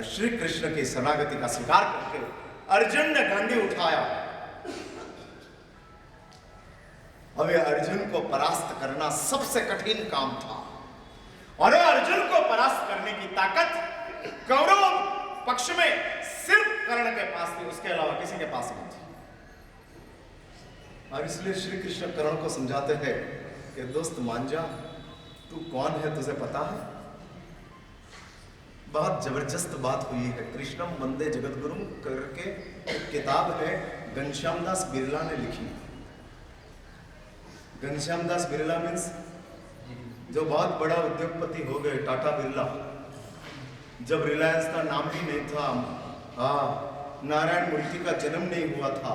और श्री कृष्ण की शरणागति का स्वीकार करके अर्जुन ने गांडी उठाया। अब अर्जुन को परास्त करना सबसे कठिन काम था और अर्जुन को परास्त करने की ताकत कौरव पक्ष में सिर्फ कर्ण के पास थी, उसके अलावा किसी के पास नहीं थी। और इसलिए श्री कृष्ण कर्ण को समझाते हैं कि दोस्त मान जा, तू कौन है तुझे पता है? बहुत जबरदस्त बात हुई है। कृष्णम वंदे जगत गुरु करके एक किताब है, घनश्याम दास बिरला ने लिखी। घनश्याम दास बिरला मीन्स जो बहुत बड़ा उद्योगपति हो गए, टाटा बिरला। जब रिलायंस का नाम भी नहीं था, नारायण मूर्ति का जन्म नहीं हुआ था,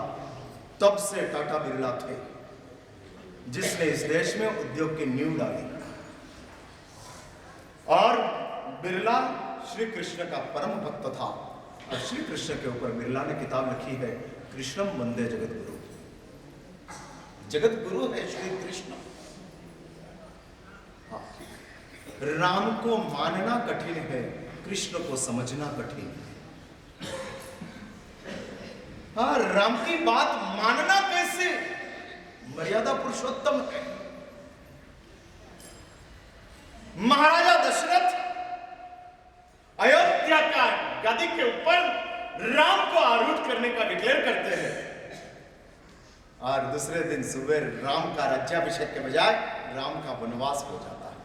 तब से टाटा बिरला थे, जिसने इस देश में उद्योग की नींव डाली। और बिरला श्री कृष्ण का परम भक्त था और श्री कृष्ण के ऊपर बिरला ने किताब लिखी है, कृष्णम वंदे जगत गुरु। जगत गुरु है श्री कृष्ण। राम को मानना कठिन है, कृष्ण को समझना कठिन है। हाँ, राम की बात मानना कैसे? मर्यादा पुरुषोत्तम है। महाराजा दशरथ अयोध्या का गद्दी के ऊपर राम को आरूढ़ करने का डिक्लेयर करते हैं और दूसरे दिन सुबह राम का राज्याभिषेक के बजाय राम का वनवास हो जाता है,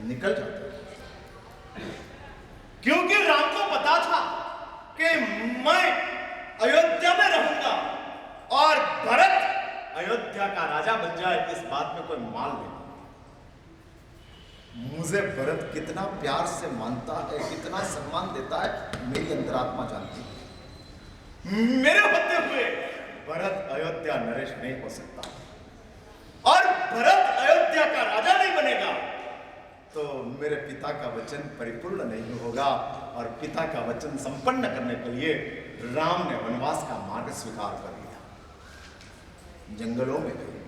निकल जाता है। क्योंकि राम को पता था कि मैं अयोध्या में रहूंगा और भरत अयोध्या का राजा बन जाए, इस बात में कोई माल नहीं। मुझे भरत कितना प्यार से मानता है, कितना सम्मान देता है, मेरी अंतरात्मा जानती है। मेरे होते हुए भरत अयोध्या नरेश नहीं हो सकता और भरत अयोध्या का राजा नहीं बनेगा तो मेरे पिता का वचन परिपूर्ण नहीं होगा। और पिता का वचन संपन्न करने के लिए राम ने वनवास का मार्ग स्वीकार कर लिया। जंगलों में गए,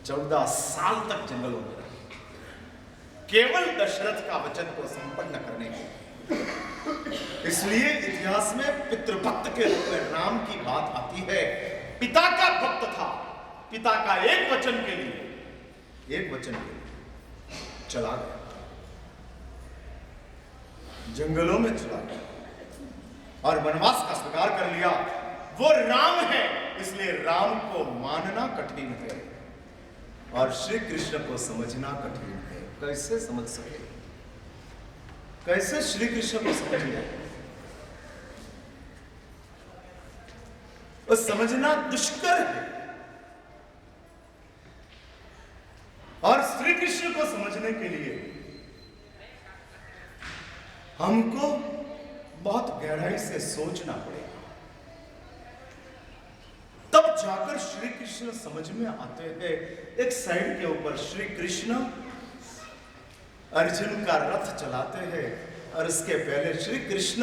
14 साल तक जंगलों में रहे, केवल दशरथ का वचन को संपन्न करने के। इसलिए इतिहास में पितृभक्त के रूप में राम की बात आती है। पिता का भक्त था, पिता का एक वचन के लिए चला गया, जंगलों में चला गया और वनवास का स्वीकार कर लिया। वो राम है, इसलिए राम को मानना कठिन है और श्री कृष्ण को समझना कठिन है। कैसे समझ सके? कैसे श्री कृष्ण को समझिए? और समझना दुष्कर है। और श्री कृष्ण को समझने के लिए हमको बहुत गहराई से सोचना पड़ेगा, तब जाकर श्री कृष्ण समझ में आते हैं। एक साइड के ऊपर श्री कृष्ण अर्जुन का रथ चलाते हैं और उसके पहले श्री कृष्ण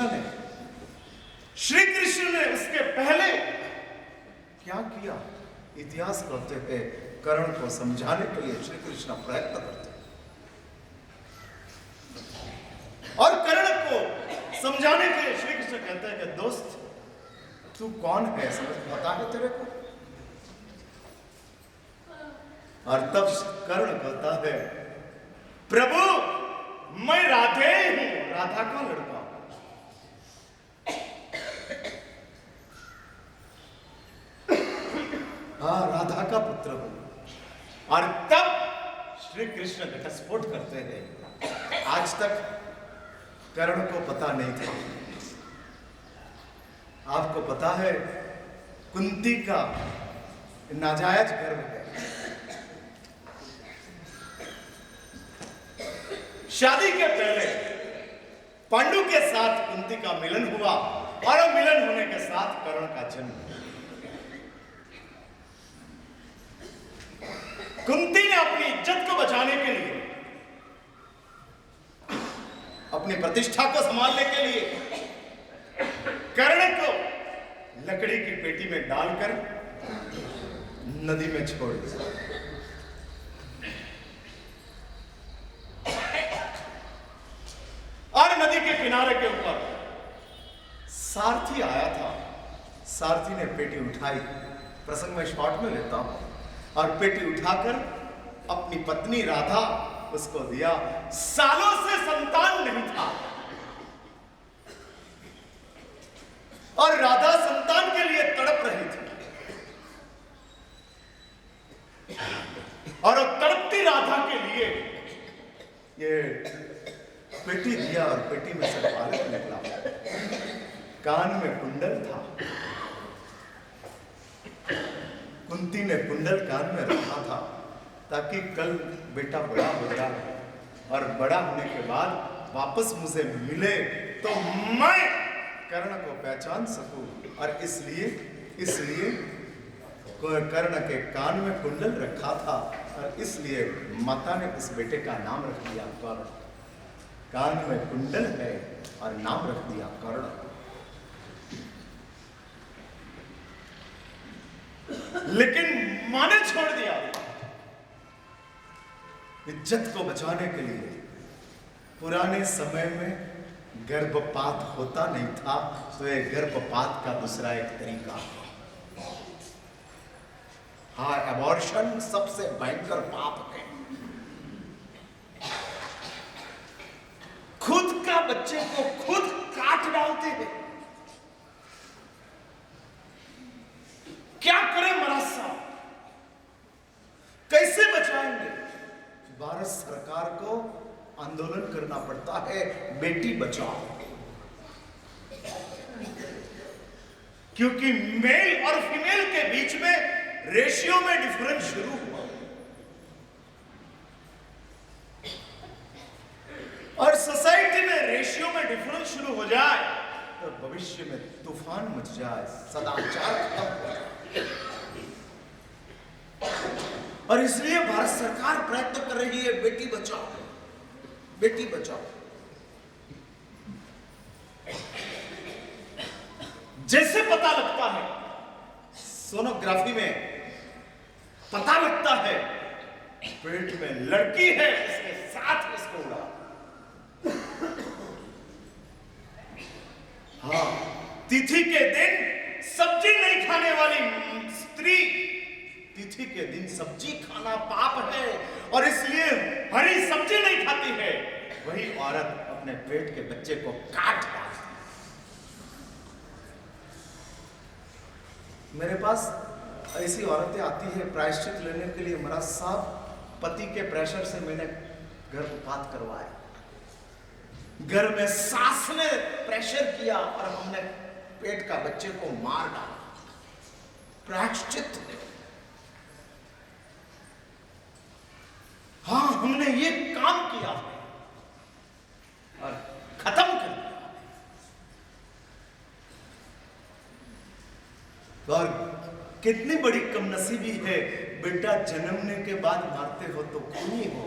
ने उसके पहले क्या किया? इतिहास कहते हैं, कर्ण को समझाने के लिए श्री कृष्ण प्रयत्न करते हैं और कर्ण को समझाने के लिए श्री कृष्ण कहते हैं कि दोस्त तू कौन है, समझ पता है तेरे को? और तब कर्ण कहता है, प्रभु मैं राधे हूं, राधा का लड़का हूं। हाँ, राधा का पुत्र हूं। और तब श्री कृष्ण घटस्फोट करते हैं। आज तक कर्ण को पता नहीं था। आपको पता है कुंती का नाजायज गर्भ है। शादी के पहले पांडु के साथ कुंती का मिलन हुआ और मिलन होने के साथ कर्ण का जन्म। कुंती ने अपनी इज्जत को बचाने के लिए, अपनी प्रतिष्ठा को संभालने के लिए कर्ण को लकड़ी की पेटी में डालकर नदी में छोड़ दिया। और नदी के किनारे के ऊपर। सारथी आया था, सारथी ने पेटी उठाई, प्रसंग में शॉर्ट में लेता हूं, और पेटी उठाकर अपनी पत्नी राधा उसको दिया। सालों से संतान नहीं था और राधा संतान के लिए तड़प रही थी, और तड़पती राधा के लिए ये पेटी दिया और पेटी में से बालक निकला। कान में कुंडल था, कुंती ने कुंडल कान में रखा था ताकि कल बेटा बड़ा हो जाए और बड़ा होने के बाद वापस मुझे मिले तो मैं कर्ण को पहचान सकूं। और इसलिए कर्ण के कान में कुंडल रखा था और इसलिए माता ने उस बेटे का नाम रख दिया कर्ण। कान में कुंडल है और नाम रख दिया कर्ण। लेकिन मां ने छोड़ दिया। इज्जत को बचाने के लिए पुराने समय में गर्भपात होता नहीं था, तो ये गर्भपात का दूसरा एक तरीका। हाँ, एबॉर्शन सबसे भयंकर पाप है। खुद का बच्चे को खुद काट डालते हैं। क्या करें महाराज साहब, कैसे बचाएंगे? भारत सरकार को आंदोलन करना पड़ता है, बेटी बचाओ। क्योंकि मेल और फीमेल के बीच में रेशियो में डिफरेंस शुरू हुआ और सोसाइटी में रेशियो में डिफरेंस शुरू हो जाए तो भविष्य में तूफान मच जाए, सदाचार खत्म हो जाए। और इसलिए भारत सरकार प्रयत्न कर रही है, बेटी बचाओ, बेटी बचाओ। जैसे पता लगता है, सोनोग्राफी में पता लगता है पेट में लड़की है, इसके साथ इसको उड़ा। हाँ, तिथि के दिन सब्जी नहीं खाने वाली स्त्री, तिथि के दिन सब्जी खाना पाप है और इसलिए हरी सब्जी नहीं खाती है। वही औरत अपने पेट के बच्चे को काट डालती। मेरे पास ऐसी औरतें आती है प्रायश्चित लेने के लिए, महाराज साहब पति के प्रेशर से मैंने गर्भपात करवाया, घर में सास ने प्रेशर किया और हमने पेट का बच्चे को मार डाला। प्रायश्चित। हाँ, हमने ये काम किया और खत्म कर दिया। और कितनी बड़ी कमनसीबी है, बेटा जन्मने के बाद मारते हो तो खूनी हो,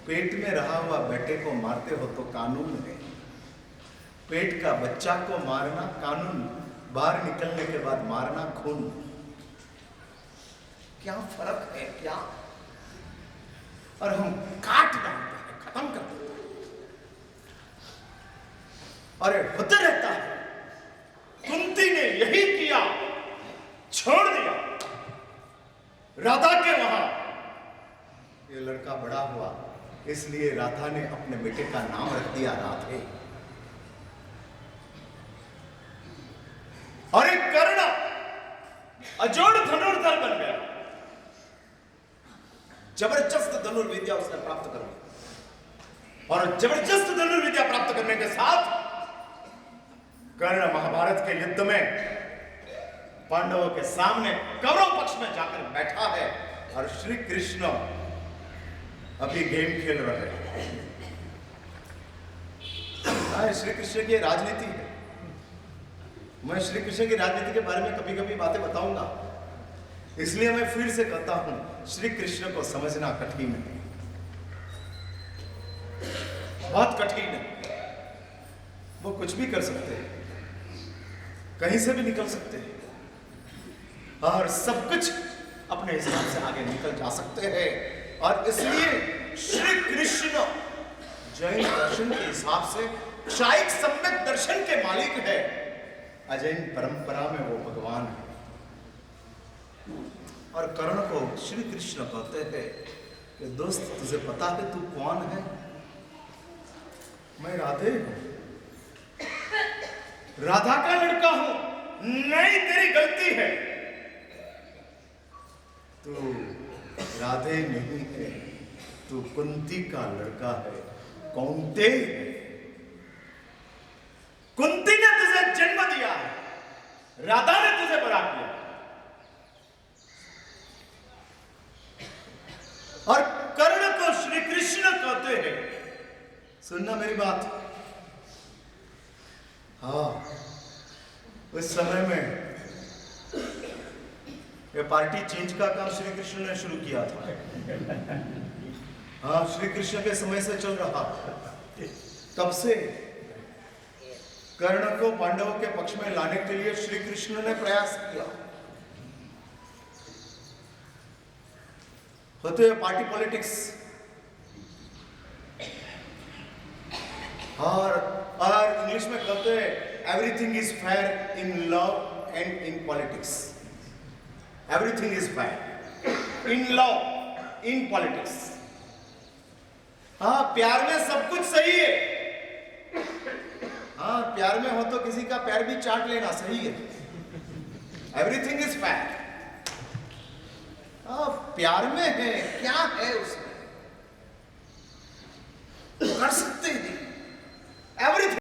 पेट में रहा हुआ बेटे को मारते हो तो कानून है। पेट का बच्चा को मारना कानून, बाहर निकलने के बाद मारना खून। क्या फर्क है क्या? और हम काट डालते हैं, खत्म कर देते हैं। अरे होते रहता है। कुंती ने यही किया, छोड़ दिया राधा के वहां। ये लड़का बड़ा हुआ, इसलिए राधा ने अपने बेटे का नाम रख दिया राधे। और एक कर्ण अजोड़ धनुर्धर बन गया। जबरदस्त धनुर्विद्या उसने प्राप्त कर ली और जबरदस्त धनुर्विद्या प्राप्त करने के साथ कर्ण महाभारत के युद्ध में पांडवों के सामने कौरव पक्ष में जाकर बैठा है और श्री कृष्ण अभी गेम खेल रहे हैं। श्री कृष्ण की राजनीति है। मैं श्री कृष्ण की राजनीति के बारे में कभी कभी बातें बताऊंगा, इसलिए मैं फिर से कहता हूं, श्री कृष्ण को समझना कठिन है, बहुत कठिन है। वो कुछ भी कर सकते हैं, कहीं से भी निकल सकते हैं और सब कुछ अपने हिसाब से आगे निकल जा सकते हैं। और इसलिए श्री कृष्ण जैन दर्शन के हिसाब से क्षायिक सम्यक दर्शन के मालिक है, अजैन परंपरा में वो भगवान है। और कर्ण को श्री कृष्ण कहते हैं कि दोस्त तुझे पता है तू कौन है? मैं राधे हूं, राधा का लड़का हूं। नहीं, तेरी गलती है, तू राधे नहीं है, तू कुंती का लड़का है, कौंतेय है। कुंती ने तुझे जन्म दिया है, राधा ने तुझे बड़ा किया। और कर्ण को श्री कृष्ण कहते हैं, सुनना मेरी बात। हाँ, उस समय में ये पार्टी चेंज का काम श्री कृष्ण ने शुरू किया था। हाँ, श्री कृष्ण के समय से चल रहा। तब से कर्ण को पांडवों के पक्ष में लाने के लिए श्री कृष्ण ने प्रयास किया। होते हैं पार्टी पॉलिटिक्स, और इंग्लिश में कहते हैं everything is fair in love and in politics. Everything is fair in love, in politics. हाँ, प्यार में सब कुछ सही है। हाँ, प्यार में हो तो किसी का पैर भी चाट लेना सही है। Everything is fair. प्यार में है, क्या है उसमें कर सकते हैं। एवरीथिंग